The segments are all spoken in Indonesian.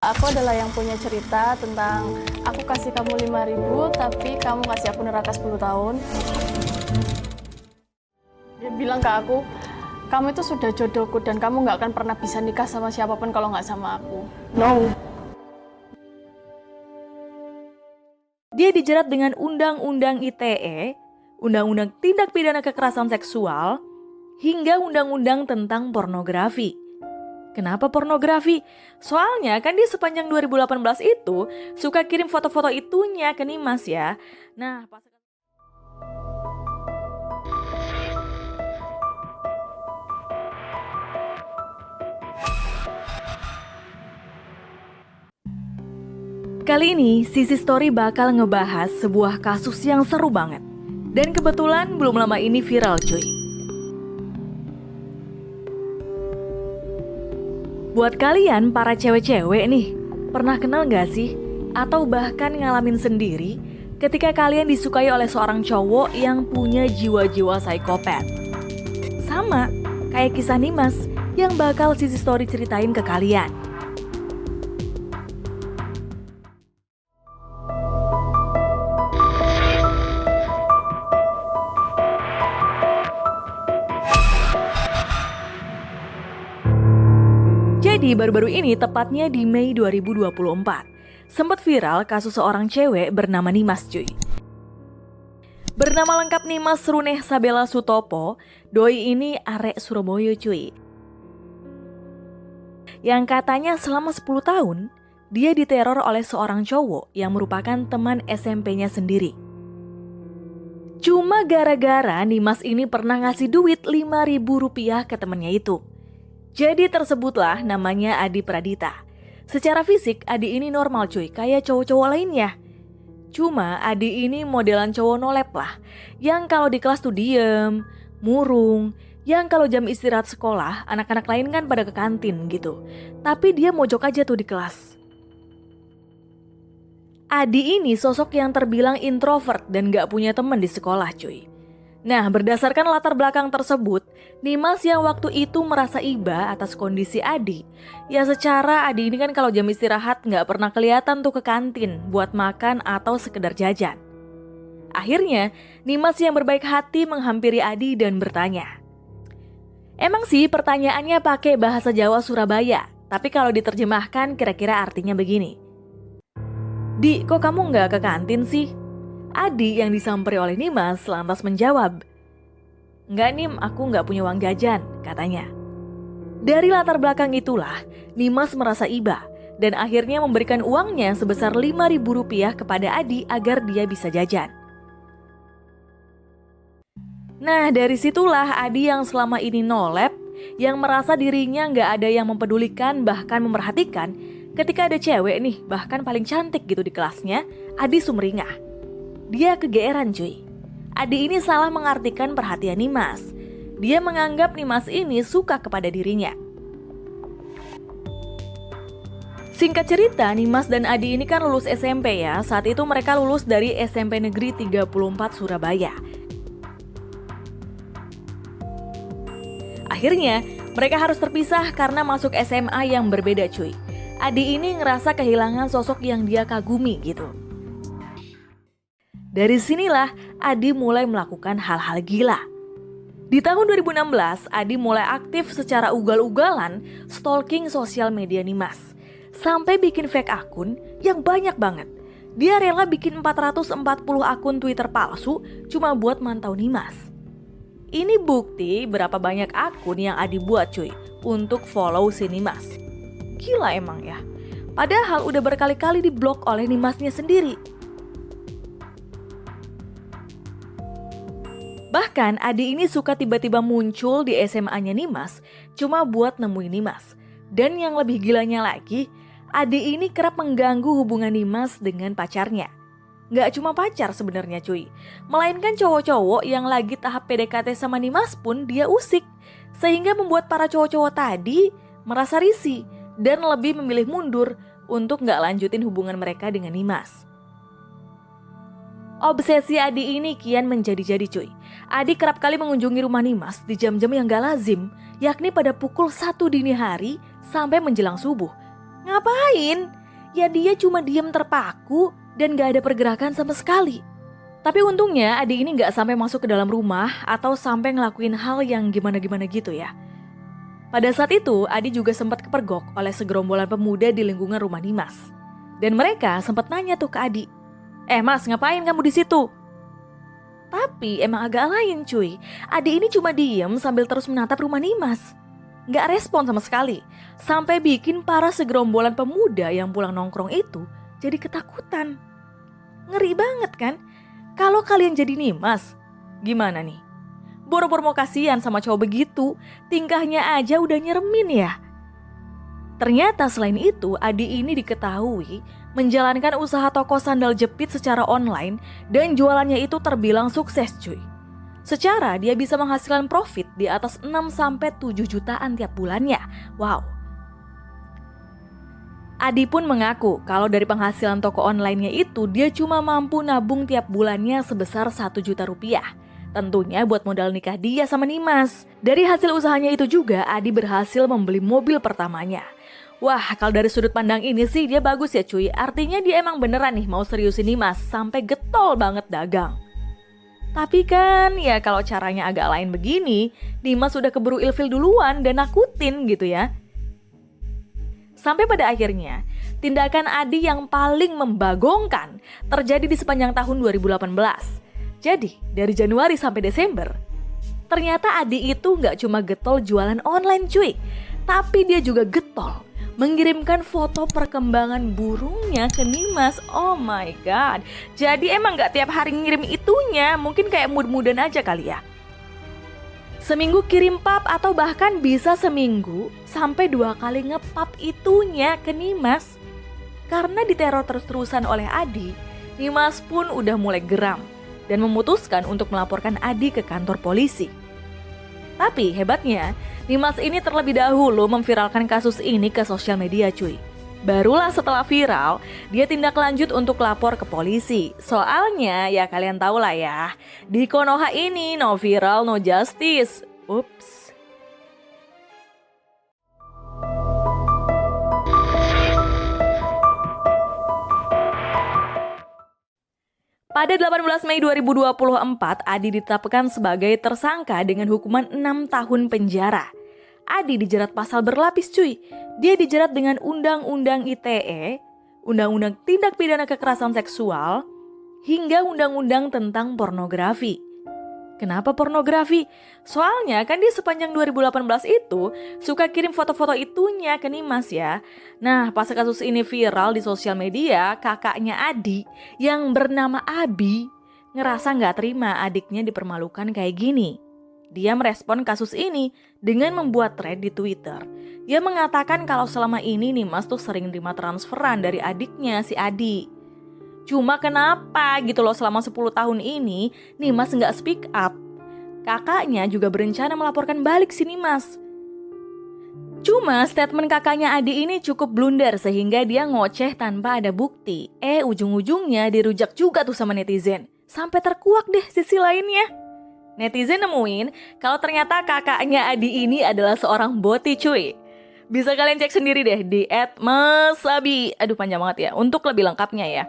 Aku adalah yang punya cerita tentang aku kasih kamu 5.000 tapi kamu kasih aku neraka 10 tahun. Dia bilang ke aku, kamu itu sudah jodohku dan kamu nggak akan pernah bisa nikah sama siapapun kalau nggak sama aku. No. Dia dijerat dengan Undang-Undang ITE, Undang-Undang Tindak Pidana Kekerasan Seksual, hingga Undang-Undang tentang pornografi. Kenapa pornografi? Soalnya kan dia sepanjang 2018 itu suka kirim foto-foto itunya ke Nimas ya. Nah, pas kali ini Sisi Story bakal ngebahas sebuah kasus yang seru banget. Dan kebetulan belum lama ini viral cuy. Buat kalian para cewek-cewek nih, pernah kenal gak sih? Atau bahkan ngalamin sendiri ketika kalian disukai oleh seorang cowok yang punya jiwa-jiwa psikopat. Sama kayak kisah Nimas yang bakal Sisi Story ceritain ke kalian. Jadi baru-baru ini tepatnya di Mei 2024 sempat viral kasus seorang cewek bernama Nimas cuy. Bernama lengkap Nimas Runeh Sabela Sutopo, doi ini arek Surabaya cuy. Yang katanya selama 10 tahun dia diteror oleh seorang cowok yang merupakan teman SMP-nya sendiri. Cuma gara-gara Nimas ini pernah ngasih duit 5.000 rupiah ke temennya itu. Jadi tersebutlah namanya Adi Pradita. Secara fisik Adi ini normal cuy, kayak cowok-cowok lainnya. Cuma Adi ini modelan cowok nolep lah, yang kalau di kelas tuh diem, murung, yang kalau jam istirahat sekolah anak-anak lain kan pada ke kantin gitu. Tapi dia mojok aja tuh di kelas. Adi ini sosok yang terbilang introvert dan gak punya teman di sekolah cuy. Nah, berdasarkan latar belakang tersebut, Nimas yang waktu itu merasa iba atas kondisi Adi. Ya secara Adi ini kan kalau jam istirahat nggak pernah kelihatan tuh ke kantin buat makan atau sekedar jajan. Akhirnya, Nimas yang berbaik hati menghampiri Adi dan bertanya. Emang sih pertanyaannya pakai bahasa Jawa Surabaya, tapi kalau diterjemahkan kira-kira artinya begini. Di, kok kamu nggak ke kantin sih? Adi yang disamperi oleh Nimas lantas menjawab, "Enggak Nim, aku nggak punya uang jajan," katanya. Dari latar belakang itulah, Nimas merasa iba dan akhirnya memberikan uangnya sebesar 5.000 rupiah kepada Adi agar dia bisa jajan. Nah dari situlah Adi yang selama ini nolep, yang merasa dirinya nggak ada yang mempedulikan bahkan memerhatikan, ketika ada cewek nih bahkan paling cantik gitu di kelasnya, Adi sumringah. Dia kegeeran cuy. Adi ini salah mengartikan perhatian Nimas. Dia menganggap Nimas ini suka kepada dirinya. Singkat cerita, Nimas dan Adi ini kan lulus SMP ya. Saat itu mereka lulus dari SMP Negeri 34 Surabaya. Akhirnya, mereka harus terpisah karena masuk SMA yang berbeda cuy. Adi ini ngerasa kehilangan sosok yang dia kagumi gitu. Dari sinilah Adi mulai melakukan hal-hal gila. Di tahun 2016, Adi mulai aktif secara ugal-ugalan stalking sosial media Nimas. Sampai bikin fake akun yang banyak banget. Dia rela bikin 440 akun Twitter palsu cuma buat mantau Nimas. Ini bukti berapa banyak akun yang Adi buat cuy untuk follow si Nimas. Gila emang ya. Padahal udah berkali-kali diblok oleh Nimasnya sendiri. Bahkan Adi ini suka tiba-tiba muncul di SMA-nya Nimas cuma buat nemuin Nimas. Dan yang lebih gilanya lagi, Adi ini kerap mengganggu hubungan Nimas dengan pacarnya. Gak cuma pacar sebenarnya cuy, melainkan cowok-cowok yang lagi tahap PDKT sama Nimas pun dia usik. Sehingga membuat para cowok-cowok tadi merasa risih dan lebih memilih mundur untuk gak lanjutin hubungan mereka dengan Nimas. Obsesi Adi ini kian menjadi-jadi cuy. Adi kerap kali mengunjungi rumah Nimas di jam-jam yang gak lazim, yakni pada pukul 1 dini hari sampai menjelang subuh. Ngapain? ya dia cuma diam terpaku dan gak ada pergerakan sama sekali. Tapi untungnya Adi ini gak sampai masuk ke dalam rumah atau sampai ngelakuin hal yang gimana-gimana gitu ya. Pada saat itu Adi juga sempat kepergok oleh segerombolan pemuda di lingkungan rumah Dimas. Dan mereka sempat nanya tuh ke Adi, Mas ngapain kamu di situ? Tapi emang agak lain cuy, Adi ini cuma diem sambil terus menatap rumah Dimas. Gak respon sama sekali, sampai bikin para segerombolan pemuda yang pulang nongkrong itu jadi ketakutan. Ngeri banget kan? Kalau kalian jadi Dimas, gimana nih? Boro-boro mau kasihan sama cowok begitu, tingkahnya aja udah nyeremin ya. Ternyata selain itu, Adi ini diketahui menjalankan usaha toko sandal jepit secara online dan jualannya itu terbilang sukses cuy. Secara dia bisa menghasilkan profit di atas 6-7 jutaan tiap bulannya. Wow. Adi pun mengaku kalau dari penghasilan toko online-nya itu dia cuma mampu nabung tiap bulannya sebesar 1 juta rupiah. Tentunya buat modal nikah dia sama Dimas. Dari hasil usahanya itu juga Adi berhasil membeli mobil pertamanya. Wah, kalau dari sudut pandang ini sih dia bagus ya cuy. Artinya dia emang beneran nih mau seriusin Dimas sampai getol banget dagang. Tapi kan ya kalau caranya agak lain begini, Dimas udah keburu ilfil duluan dan nakutin gitu ya. Sampai pada akhirnya, tindakan Adi yang paling membagongkan terjadi di sepanjang tahun 2018. Jadi, dari Januari sampai Desember, ternyata Adi itu gak cuma getol jualan online cuy, tapi dia juga getol mengirimkan foto perkembangan burungnya ke Dimas. Oh my god. Jadi emang gak tiap hari ngirim itunya, mungkin kayak mood-moodan aja kali ya. Seminggu kirim pap atau bahkan bisa seminggu sampai 2 kali ngepap itunya ke Dimas. Karena diteror terus-terusan oleh Adi, Dimas pun udah mulai geram dan memutuskan untuk melaporkan Adi ke kantor polisi. Tapi hebatnya, Dimas ini terlebih dahulu memviralkan kasus ini ke sosial media cuy. Barulah setelah viral, dia tindak lanjut untuk lapor ke polisi. Soalnya ya kalian tahu lah ya, di Konoha ini no viral no justice. Ups. Pada 18 Mei 2024, Adi ditetapkan sebagai tersangka dengan hukuman 6 tahun penjara. Adi dijerat pasal berlapis cuy. Dia dijerat dengan Undang-Undang ITE, Undang-Undang Tindak Pidana Kekerasan Seksual, hingga Undang-Undang tentang pornografi. Kenapa pornografi? Soalnya kan dia sepanjang 2018 itu suka kirim foto-foto itunya ke Dimas ya. Nah, pas kasus ini viral di sosial media, kakaknya Adi yang bernama Abi ngerasa gak terima adiknya dipermalukan kayak gini. Dia merespon kasus ini dengan membuat thread di Twitter. Dia mengatakan kalau selama ini Dimas tuh sering terima transferan dari adiknya si Adi. Cuma kenapa gitu loh selama 10 tahun ini Dimas nggak speak up. Kakaknya juga berencana melaporkan balik si Dimas. Cuma statement kakaknya Adi ini cukup blunder sehingga dia ngoceh tanpa ada bukti. Ujung-ujungnya dirujak juga tuh sama netizen. Sampai terkuak deh sisi lainnya. Netizen nemuin kalau ternyata kakaknya Adi ini adalah seorang boti cuy. Bisa kalian cek sendiri deh di @mesabi. Aduh panjang banget ya untuk lebih lengkapnya ya.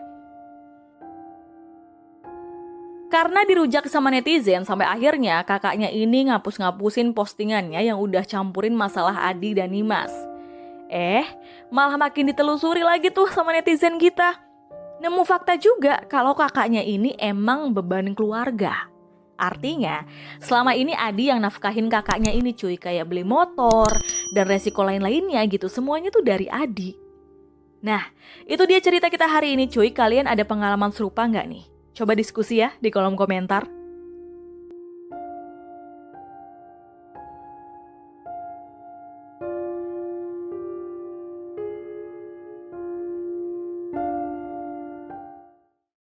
Karena dirujak sama netizen sampai akhirnya kakaknya ini ngapus-ngapusin postingannya yang udah campurin masalah Adi dan Dimas. Malah makin ditelusuri lagi tuh sama netizen kita. Nemu fakta juga kalau kakaknya ini emang beban keluarga. Artinya selama ini Adi yang nafkahin kakaknya ini cuy, kayak beli motor dan resiko lain-lainnya gitu, semuanya tuh dari Adi. Nah itu dia cerita kita hari ini cuy, kalian ada pengalaman serupa nggak nih? Coba diskusi ya di kolom komentar.